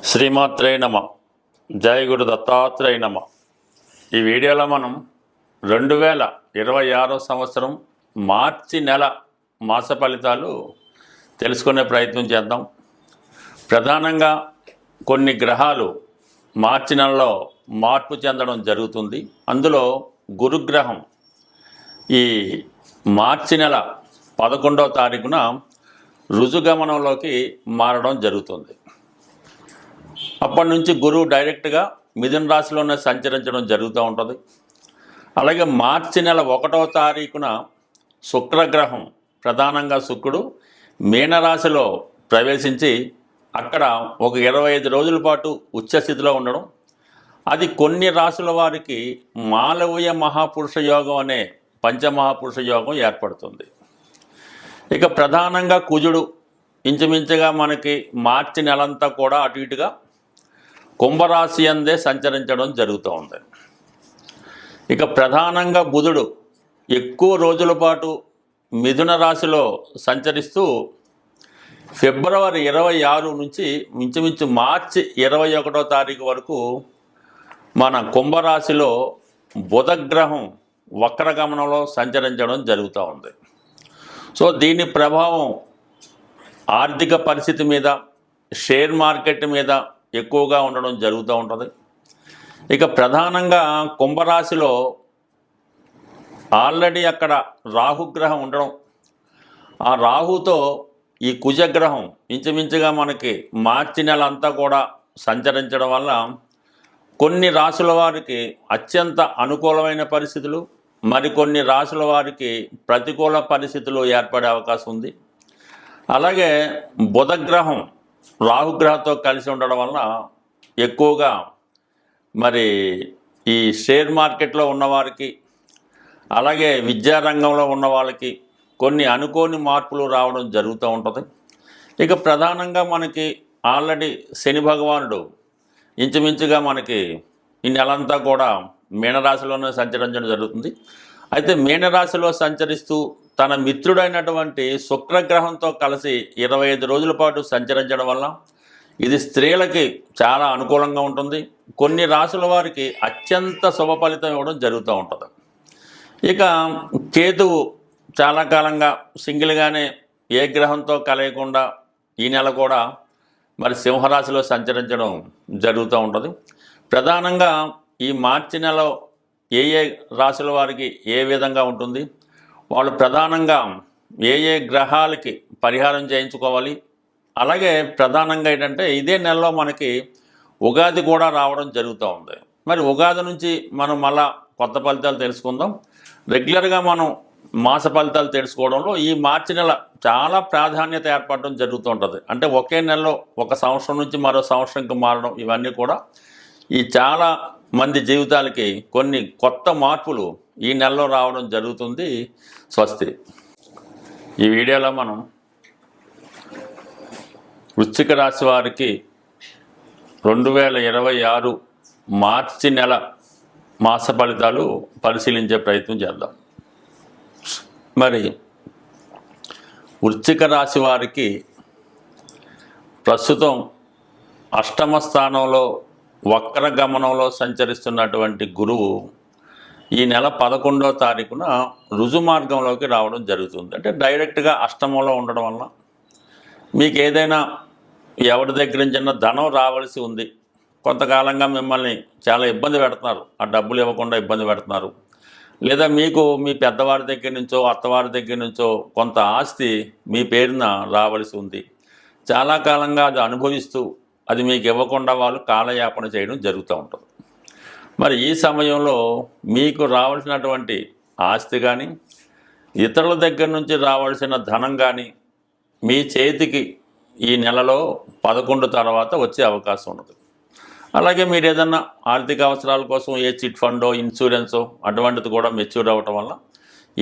శ్రీమాత్రే నమ. జయ గురు దత్తాత్రేయ నమ. ఈ వీడియోలో మనం 2026 సంవత్సరం మార్చి నెల మాస ఫలితాలు తెలుసుకునే ప్రయత్నం చేద్దాం. ప్రధానంగా కొన్ని గ్రహాలు మార్చి నెలలో మార్పు చెందడం జరుగుతుంది. అందులో గురుగ్రహం ఈ మార్చి నెల 11వ తారీఖున రుజుగమనంలోకి మారడం జరుగుతుంది. అప్పటి నుంచి గురువు డైరెక్ట్గా మిథున రాశిలోనే సంచరించడం జరుగుతూ ఉంటుంది. అలాగే మార్చి నెల 1వ తారీఖున శుక్రగ్రహం, ప్రధానంగా శుక్రుడు మీనరాశిలో ప్రవేశించి అక్కడ ఒక 25 రోజుల పాటు ఉచ్చస్థితిలో ఉండడం, అది కొన్ని రాశుల వారికి మాలవీయ మహాపురుష యోగం అనే పంచమహాపురుష యోగం ఏర్పడుతుంది. ఇక ప్రధానంగా కుజుడు ఇంచుమించుగా మనకి మార్చి నెలంతా కూడా అటు ఇటుగా కుంభరాశి అందే సంచరించడం జరుగుతూ ఉంది. ఇక ప్రధానంగా బుధుడు ఎక్కువ రోజుల పాటు మిథున రాశిలో సంచరిస్తూ ఫిబ్రవరి 26 నుంచి ఇంచుమించు మార్చి 21వ తారీఖు వరకు మన కుంభరాశిలో బుధగ్రహం వక్రగమనంలో సంచరించడం జరుగుతూ ఉంది. సో దీని ప్రభావం ఆర్థిక పరిస్థితి మీద, షేర్ మార్కెట్ మీద ఎక్కువగా ఉండడం జరుగుతూ ఉంటుంది. ఇక ప్రధానంగా కుంభరాశిలో ఆల్రెడీ అక్కడ రాహుగ్రహం ఉండడం, ఆ రాహుతో ఈ కుజగ్రహం ఇంచుమించుగా మనకి మార్చి నెల అంతా కూడా సంచరించడం వల్ల కొన్ని రాశుల వారికి అత్యంత అనుకూలమైన పరిస్థితులు, మరికొన్ని రాశుల వారికి ప్రతికూల పరిస్థితులు ఏర్పడే అవకాశం ఉంది. అలాగే బుధగ్రహం రాహుగ్రహంతో కలిసి ఉండడం వలన ఎక్కువగా మరి ఈ షేర్ మార్కెట్లో ఉన్నవారికి, అలాగే విద్యారంగంలో ఉన్న వాళ్ళకి కొన్ని అనుకోని మార్పులు రావడం జరుగుతూ ఉంటుంది. ఇక ప్రధానంగా మనకి ఆల్రెడీ శని భగవానుడు ఇంచుమించుగా మనకి ఈ నెలంతా కూడా మీనరాశిలోనే సంచరించడం జరుగుతుంది. అయితే మీనరాశిలో సంచరిస్తూ తన మిత్రుడైనటువంటి శుక్రగ్రహంతో కలిసి 25 రోజుల పాటు సంచరించడం వల్ల ఇది స్త్రీలకి చాలా అనుకూలంగా ఉంటుంది. కొన్ని రాశుల వారికి అత్యంత శుభ ఫలితం ఇవ్వడం జరుగుతూ ఉంటుంది. ఇక కేతువు చాలా కాలంగా సింగిల్గానే ఏ గ్రహంతో కలయకుండా ఈ నెల కూడా మరి సింహరాశిలో సంచరించడం జరుగుతూ ఉంటుంది. ప్రధానంగా ఈ మార్చి నెల ఏ రాశుల వారికి ఏ విధంగా ఉంటుంది, వాళ్ళు ప్రధానంగా ఏ గ్రహాలకి పరిహారం చేయించుకోవాలి, అలాగే ప్రధానంగా ఏంటంటే ఇదే నెలలో మనకి ఉగాది కూడా రావడం జరుగుతూ ఉంది. మరి ఉగాది నుంచి మనం మళ్ళా కొత్త ఫలితాలు తెలుసుకుందాం. రెగ్యులర్గా మనం మాస ఫలితాలు తెలుసుకోవడంలో ఈ మార్చి నెల చాలా ప్రాధాన్యత ఏర్పడడం జరుగుతూ ఉంటుంది. అంటే ఒకే నెలలో ఒక సంవత్సరం నుంచి మరో సంవత్సరంకి మారడం, ఇవన్నీ కూడా ఈ చాలా మంది జీవితాలకి కొన్ని కొత్త మార్పులు ఈ నెలలో రావడం జరుగుతుంది. స్వస్తి. ఈ వీడియోలో మనం వృశ్చిక రాశి వారికి 2026 మార్చి నెల మాస ఫలితాలు పరిశీలించే ప్రయత్నం చేద్దాం. మరి వృశ్చిక రాశి వారికి ప్రస్తుతం అష్టమ స్థానంలో వక్రగమనంలో సంచరిస్తున్నటువంటి గురువు ఈ నెల 11వ తారీఖున రుజు మార్గంలోకి రావడం జరుగుతుంది. అంటే డైరెక్ట్గా అష్టమంలో ఉండడం వల్ల మీకు ఏదైనా ఎవరి దగ్గర నుంచి ధనం రావాల్సి ఉంది, కొంతకాలంగా మిమ్మల్ని చాలా ఇబ్బంది పెడుతున్నారు, ఆ డబ్బులు ఇవ్వకుండా ఇబ్బంది పెడుతున్నారు, లేదా మీకు మీ పెద్దవారి దగ్గర నుంచో అత్తవారి దగ్గర నుంచో కొంత ఆస్తి మీ పేరున రావాల్సి ఉంది, చాలా కాలంగా అది అనుభవిస్తూ అది మీకు ఇవ్వకుండా వాళ్ళు కాలయాపన చేయడం జరుగుతూ ఉంటుంది. మరి ఈ సమయంలో మీకు రావాల్సినటువంటి ఆస్తి కానీ, ఇతరుల దగ్గర నుంచి రావాల్సిన ధనం కానీ మీ చేతికి ఈ నెలలో 11 తర్వాత వచ్చే అవకాశం ఉన్నది. అలాగే మీరు ఏదన్నా ఆర్థిక అవసరాల కోసం ఏ చిట్ ఫండో, ఇన్సూరెన్సో అటువంటిది కూడా మెచ్యూర్ అవ్వటం వల్ల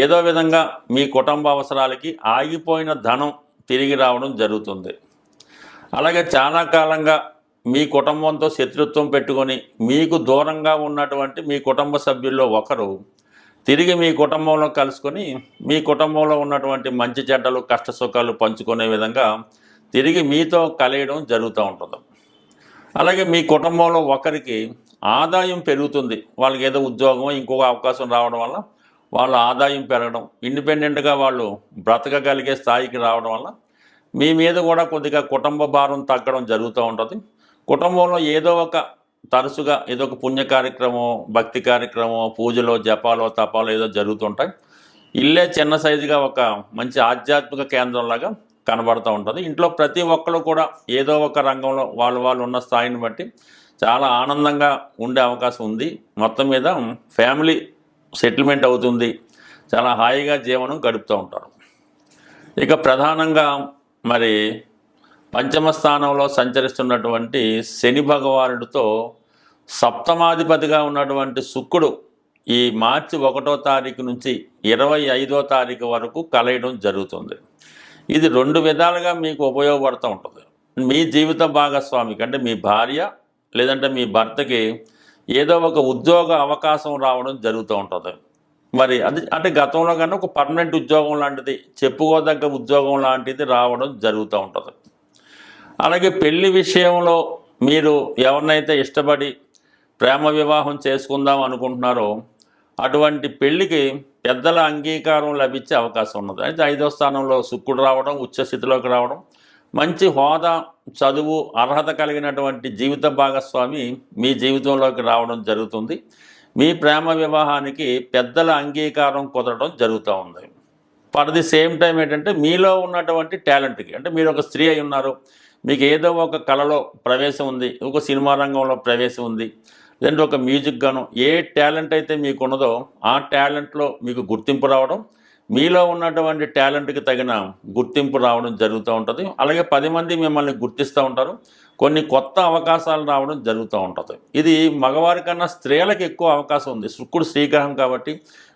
ఏదో విధంగా మీ కుటుంబ అవసరాలకి ఆగిపోయిన ధనం తిరిగి రావడం జరుగుతుంది. అలాగే చాలా కాలంగా మీ కుటుంబంతో శత్రుత్వం పెట్టుకొని మీకు దూరంగా ఉన్నటువంటి మీ కుటుంబ సభ్యుల్లో ఒకరు తిరిగి మీ కుటుంబంలో కలుసుకొని మీ కుటుంబంలో ఉన్నటువంటి మంచి చెడ్డలు, కష్ట సుఖాలు పంచుకునే విధంగా తిరిగి మీతో కలయడం జరుగుతూ ఉంటుంది. అలాగే మీ కుటుంబంలో ఒకరికి ఆదాయం పెరుగుతుంది. వాళ్ళకి ఏదో ఉద్యోగం ఇంకొక అవకాశం రావడం వల్ల వాళ్ళ ఆదాయం పెరగడం, ఇండిపెండెంట్గా వాళ్ళు బ్రతకగలిగే స్థాయికి రావడం వల్ల మీ మీద కూడా కొద్దిగా కుటుంబ భారం తగ్గడం జరుగుతూ ఉంటుంది. కుటుంబంలో ఏదో ఒక తరచుగా ఏదో ఒక పుణ్య కార్యక్రమం, భక్తి కార్యక్రమం, పూజలో జపాలో తపాలో ఏదో జరుగుతుంటాయి. ఇల్లే చిన్న సైజుగా ఒక మంచి ఆధ్యాత్మిక కేంద్రంలాగా కనబడుతూ ఉంటుంది. ఇంట్లో ప్రతి ఒక్కరు కూడా ఏదో ఒక రంగంలో వాళ్ళు ఉన్న స్థాయిని బట్టి చాలా ఆనందంగా ఉండే అవకాశం ఉంది. మొత్తం మీద ఫ్యామిలీ సెటిల్మెంట్ అవుతుంది. చాలా హాయిగా జీవనం గడుపుతూ ఉంటారు. ఇక ప్రధానంగా మరి పంచమ స్థానంలో సంచరిస్తున్నటువంటి శని భగవానుడితో సప్తమాధిపతిగా ఉన్నటువంటి శుక్రుడు ఈ మార్చి 1వ తారీఖు నుంచి 25వ తారీఖు వరకు కలయడం జరుగుతుంది. ఇది 2 విధాలుగా మీకు ఉపయోగపడుతూ ఉంటుంది. మీ జీవిత భాగస్వామికి అంటే మీ భార్య లేదంటే మీ భర్తకి ఏదో ఒక ఉద్యోగ అవకాశం రావడం జరుగుతూ ఉంటుంది. మరి అది అంటే గతంలో కన్నా ఒక పర్మనెంట్ ఉద్యోగం లాంటిది, చెప్పుకోదగ్గ ఉద్యోగం లాంటిది రావడం జరుగుతూ ఉంటుంది. అలాగే పెళ్లి విషయంలో మీరు ఎవరినైతే ఇష్టపడి ప్రేమ వివాహం చేసుకుందాం అనుకుంటున్నారో అటువంటి పెళ్లికి పెద్దల అంగీకారం లభించే అవకాశం ఉన్నది. అయితే 5వ స్థానంలో శుక్రుడు రావడం, ఉచ్చస్థితిలోకి రావడం, మంచి హోదా, చదువు, అర్హత కలిగినటువంటి జీవిత భాగస్వామి మీ జీవితంలోకి రావడం జరుగుతుంది. మీ ప్రేమ వివాహానికి పెద్దల అంగీకారం కుదరడం జరుగుతూ ఉంది. ఫర్ ది సేమ్ టైం ఏంటంటే మీలో ఉన్నటువంటి టాలెంట్కి, అంటే మీరు ఒక స్త్రీ అయి ఉన్నారు, మీకు ఏదో ఒక కళలో ప్రవేశం ఉంది, ఒక సినిమా రంగంలో ప్రవేశం ఉంది, లేదంటే ఒక మ్యూజిక్ గాను ఏ టాలెంట్ అయితే మీకు ఉన్నదో ఆ టాలెంట్లో మీకు గుర్తింపు రావడం, మీలో ఉన్నటువంటి టాలెంట్కి తగిన గుర్తింపు రావడం జరుగుతూ ఉంటుంది. అలాగే 10 మంది మిమ్మల్ని గుర్తిస్తూ ఉంటారు. కొన్ని కొత్త అవకాశాలు రావడం జరుగుతూ ఉంటుంది. ఇది మగవారి కన్నా స్త్రీలకు ఎక్కువ అవకాశం ఉంది. శుక్రుడు శ్రీగ్రహం కాబట్టి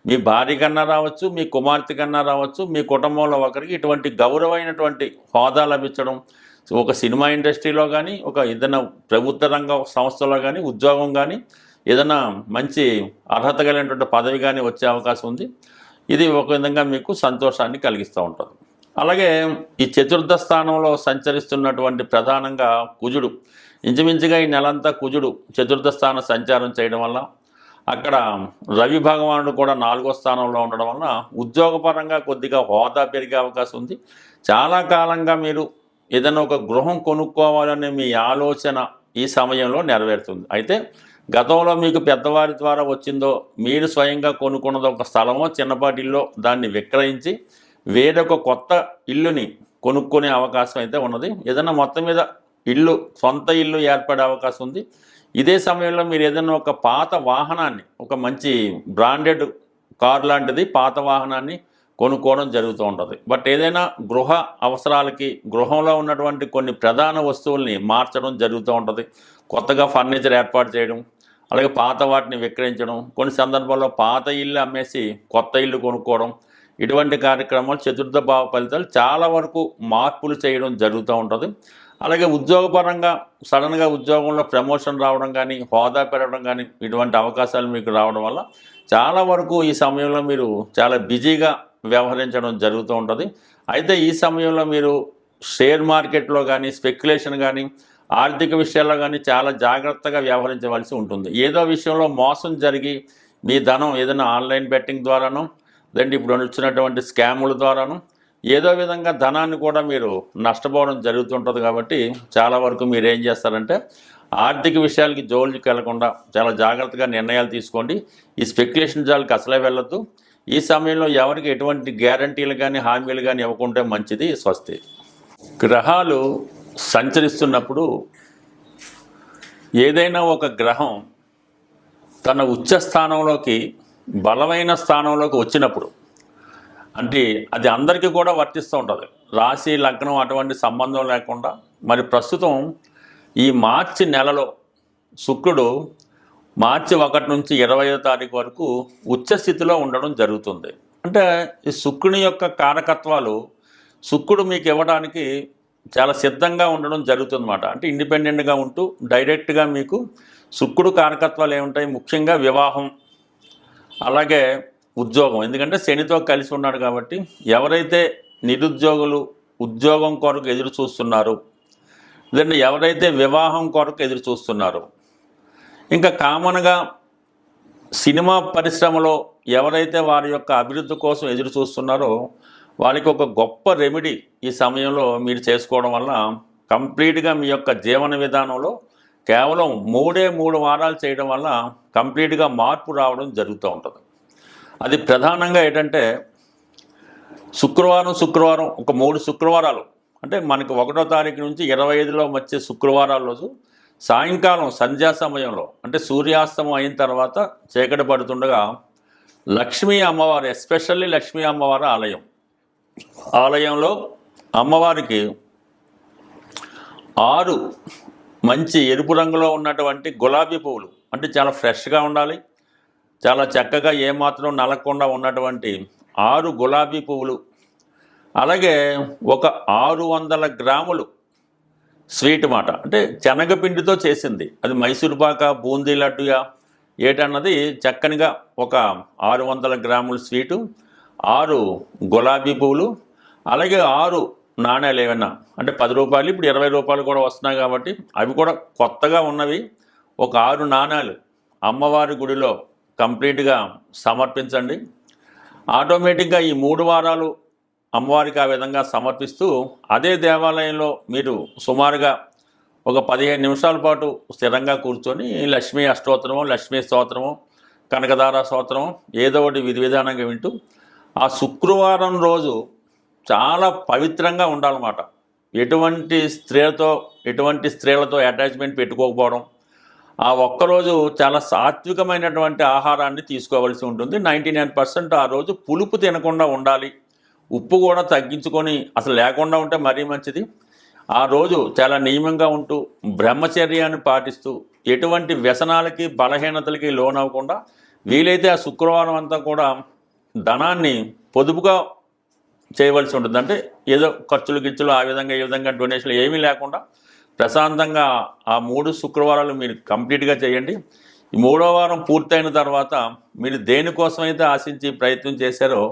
మీ భార్య కన్నా రావచ్చు, మీ కుమార్తె కన్నా రావచ్చు, మీ కుటుంబంలో ఒకరికి ఇటువంటి గౌరవమైనటువంటి హోదా లభించడం, ఒక సినిమా ఇండస్ట్రీలో కానీ, ఒక ఏదైనా ప్రభుత్వ రంగ సంస్థలో కానీ, ఉద్యోగం కానీ, ఏదైనా మంచి అర్హత కలిగినటువంటి పదవి కానీ వచ్చే అవకాశం ఉంది. ఇది ఒక విధంగా మీకు సంతోషాన్ని కలిగిస్తూ ఉంటుంది. అలాగే ఈ చతుర్థ స్థానంలో సంచరిస్తున్నటువంటి ప్రధానంగా కుజుడు, ఇంచుమించుగా ఈ నెలంతా కుజుడు చతుర్థ స్థాన సంచారం చేయడం వల్ల అక్కడ రవి భగవానుడు కూడా 4వ స్థానంలో ఉండడం వల్ల ఉద్యోగపరంగా కొద్దిగా హోదా పెరిగే అవకాశం ఉంది. చాలా కాలంగా మీరు ఏదైనా ఒక గృహం కొనుక్కోవాలనే మీ ఆలోచన ఈ సమయంలో నెరవేరుతుంది. అయితే గతంలో మీకు పెద్దవారి ద్వారా వచ్చిందో, మీరు స్వయంగా కొనుక్కున్నదో ఒక స్థలమో చిన్నపాటి ఇల్లు దాన్ని విక్రయించి వేరొక కొత్త ఇల్లుని కొనుక్కునే అవకాశం అయితే ఉన్నది. ఏదైనా మొత్తం మీద సొంత ఇల్లు ఏర్పడే అవకాశం ఉంది. ఇదే సమయంలో మీరు ఏదైనా ఒక పాత వాహనాన్ని, ఒక మంచి బ్రాండెడ్ కార్ లాంటిది పాత వాహనాన్ని కొనుక్కోవడం జరుగుతూ ఉంటుంది. బట్ ఏదైనా గృహ అవసరాలకి గృహంలో ఉన్నటువంటి కొన్ని ప్రధాన వస్తువుల్ని మార్చడం జరుగుతూ ఉంటుంది. కొత్తగా ఫర్నిచర్ ఏర్పాటు చేయడం, అలాగే పాత వాటిని విక్రయించడం, కొన్ని సందర్భాల్లో పాత ఇల్లు అమ్మేసి కొత్త ఇల్లు కొనుక్కోవడం, ఇటువంటి కార్యక్రమాలు చతుర్థ భావ ఫలితాలు చాలా వరకు మార్పులు చేయడం జరుగుతూ ఉంటుంది. అలాగే ఉద్యోగపరంగా సడన్గా ఉద్యోగంలో ప్రమోషన్ రావడం కానీ, హోదా పెరగడం కానీ, ఇటువంటి అవకాశాలు మీకు రావడం వల్ల చాలా వరకు ఈ సమయంలో మీరు చాలా బిజీగా వ్యవహరించడం జరుగుతూ ఉంటుంది. అయితే ఈ సమయంలో మీరు షేర్ మార్కెట్లో కానీ, స్పెక్యులేషన్ కానీ, ఆర్థిక విషయాల్లో కానీ చాలా జాగ్రత్తగా వ్యవహరించవలసి ఉంటుంది. ఏదో విషయంలో మోసం జరిగి మీ ధనం ఏదైనా ఆన్లైన్ బెట్టింగ్ ద్వారానో, లేదంటే ఇప్పుడు వచ్చినటువంటి స్కాముల ద్వారానో ఏదో విధంగా ధనాన్ని కూడా మీరు నష్టపోవడం జరుగుతుంటుంది. కాబట్టి చాలా వరకు మీరు ఏం చేస్తారంటే ఆర్థిక విషయాలకి జోలికి వెళ్లకుండా చాలా జాగ్రత్తగా నిర్ణయాలు తీసుకోండి. ఈ స్పెక్యులేషన్ జాలికి అసలే వెళ్ళొద్దు. ఈ సమయంలో ఎవరికి ఎటువంటి గ్యారంటీలు కానీ హామీలు కానీ ఇవ్వకుంటే మంచిది. స్వస్తి. గ్రహాలు సంచరిస్తున్నప్పుడు ఏదైనా ఒక గ్రహం తన ఉచ్చ స్థానంలోకి బలమైన స్థానంలోకి వచ్చినప్పుడు అంటే అది అందరికీ కూడా వర్తిస్తూ ఉంటుంది. రాశి లగ్నం అటువంటి సంబంధం లేకుండా మరి ప్రస్తుతం ఈ మార్చి నెలలో శుక్రుడు మార్చి 1 నుంచి 20వ తారీఖు వరకు ఉచ్చ స్థితిలో ఉండడం జరుగుతుంది. అంటే ఈ శుక్రుని యొక్క కారకత్వాలు శుక్రుడు మీకు ఇవ్వడానికి చాలా సిద్ధంగా ఉండడం జరుగుతుందన్నమాట. అంటే ఇండిపెండెంట్గా ఉంటూ డైరెక్ట్గా మీకు శుక్రుడు కారకత్వాలు ఏముంటాయి, ముఖ్యంగా వివాహం, అలాగే ఉద్యోగం. ఎందుకంటే శనితో కలిసి ఉన్నాడు కాబట్టి ఎవరైతే నిరుద్యోగులు ఉద్యోగం కొరకు ఎదురు చూస్తున్నారు, లేదంటే ఎవరైతే వివాహం కొరకు ఎదురు చూస్తున్నారో, ఇంకా కామన్గా సినిమా పరిశ్రమలో ఎవరైతే వారి యొక్క అభివృద్ధి కోసం ఎదురు చూస్తున్నారో వాళ్ళకి ఒక గొప్ప రెమెడీ ఈ సమయంలో మీరు చేసుకోవడం వల్ల కంప్లీట్గా మీ యొక్క జీవన విధానంలో కేవలం 3 వారాలు చేయడం వల్ల కంప్లీట్గా మార్పు రావడం జరుగుతూ ఉంటుంది. అది ప్రధానంగా ఏంటంటే శుక్రవారం ఒక 3 శుక్రవారాలు, అంటే మనకి 1వ తారీఖు నుంచి 25లో వచ్చే శుక్రవారాల రోజు సాయంకాలం సంధ్యా సమయంలో, అంటే సూర్యాస్తమం అయిన తర్వాత చీకటి పడుతుండగా లక్ష్మీ అమ్మవారు, ఎస్పెషల్లీ లక్ష్మీ అమ్మవారి ఆలయంలో అమ్మవారికి 6 మంచి ఎరుపు రంగులో ఉన్నటువంటి గులాబీ పువ్వులు, అంటే చాలా ఫ్రెష్గా ఉండాలి, చాలా చక్కగా ఏమాత్రం నలగకుండా ఉన్నటువంటి 6 గులాబీ పువ్వులు, అలాగే ఒక 600 గ్రాములు స్వీట్ మాట, అంటే శనగపిండితో చేసింది, అది మైసూరుపాక, బూందీ లడ్డుగా ఏటన్నది చక్కనిగా ఒక 600 గ్రాముల స్వీటు, 6 గులాబీ పువ్వులు, అలాగే 6 నాణ్యాలు ఏమన్నా, అంటే 10 రూపాయలు, ఇప్పుడు 20 రూపాయలు కూడా వస్తున్నాయి కాబట్టి అవి కూడా కొత్తగా ఉన్నవి, ఒక 6 నాణ్యాలు అమ్మవారి గుడిలో కంప్లీట్గా సమర్పించండి. ఆటోమేటిక్గా ఈ 3 వారాలు అమ్మవారికి ఆ విధంగా సమర్పిస్తూ అదే దేవాలయంలో మీరు సుమారుగా ఒక 15 నిమిషాల పాటు స్థిరంగా కూర్చొని లక్ష్మీ అష్టోత్తరము, లక్ష్మీ స్తోత్రము, కనకదార స్తోత్రం ఏదో ఒకటి విధి విధానంగా వింటూ ఆ శుక్రవారం రోజు చాలా పవిత్రంగా ఉండాలన్నమాట. ఎటువంటి స్త్రీలతో అటాచ్మెంట్ పెట్టుకోకపోవడం, ఆ ఒక్కరోజు చాలా సాత్వికమైనటువంటి ఆహారాన్ని తీసుకోవాల్సి ఉంటుంది. 99% ఆ రోజు పులుపు తినకుండా ఉండాలి, ఉప్పు కూడా తగ్గించుకొని అసలు లేకుండా ఉంటే మరీ మంచిది. ఆ రోజు చాలా నియమంగా ఉంటూ బ్రహ్మచర్యాన్ని పాటిస్తూ ఎటువంటి వ్యసనాలకి బలహీనతలకి లోనవ్వకుండా వీలైతే ఆ శుక్రవారం అంతా కూడా ధనాన్ని పొదుపుగా చేయవలసి ఉంటుంది. అంటే ఏదో ఖర్చులు ఆ విధంగా ఈ విధంగా డొనేషన్లు ఏమీ లేకుండా ప్రశాంతంగా ఆ 3 శుక్రవారాలు మీరు కంప్లీట్గా చేయండి. ఈ 3వ వారం పూర్తయిన తర్వాత మీరు దేనికోసమైతే ఆశించి ప్రయత్నం చేశారో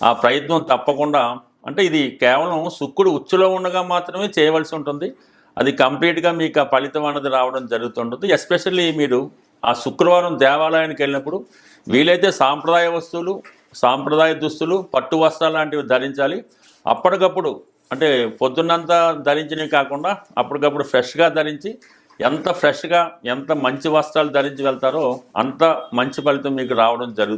ఆ ప్రయత్నం తప్పకుండా, అంటే ఇది కేవలం శుక్రుడు ఉచ్చులో ఉండగా మాత్రమే చేయవలసి ఉంటుంది. అది కంప్లీట్గా మీకు ఆ ఫలితం అన్నది రావడం జరుగుతుంటుంది. ఎస్పెషల్లీ మీరు ఆ శుక్రవారం దేవాలయానికి వెళ్ళినప్పుడు వీలైతే సాంప్రదాయ వస్తువులు, సాంప్రదాయ దుస్తులు, పట్టు వస్త్రాలు లాంటివి ధరించాలి. అప్పటికప్పుడు, అంటే పొద్దున్నంతా ధరించినవి కాకుండా అప్పటికప్పుడు ఫ్రెష్గా ధరించి, ఎంత ఫ్రెష్గా ఎంత మంచి వస్త్రాలు ధరించి వెళ్తారో అంత మంచి ఫలితం మీకు రావడం జరుగుతుంది.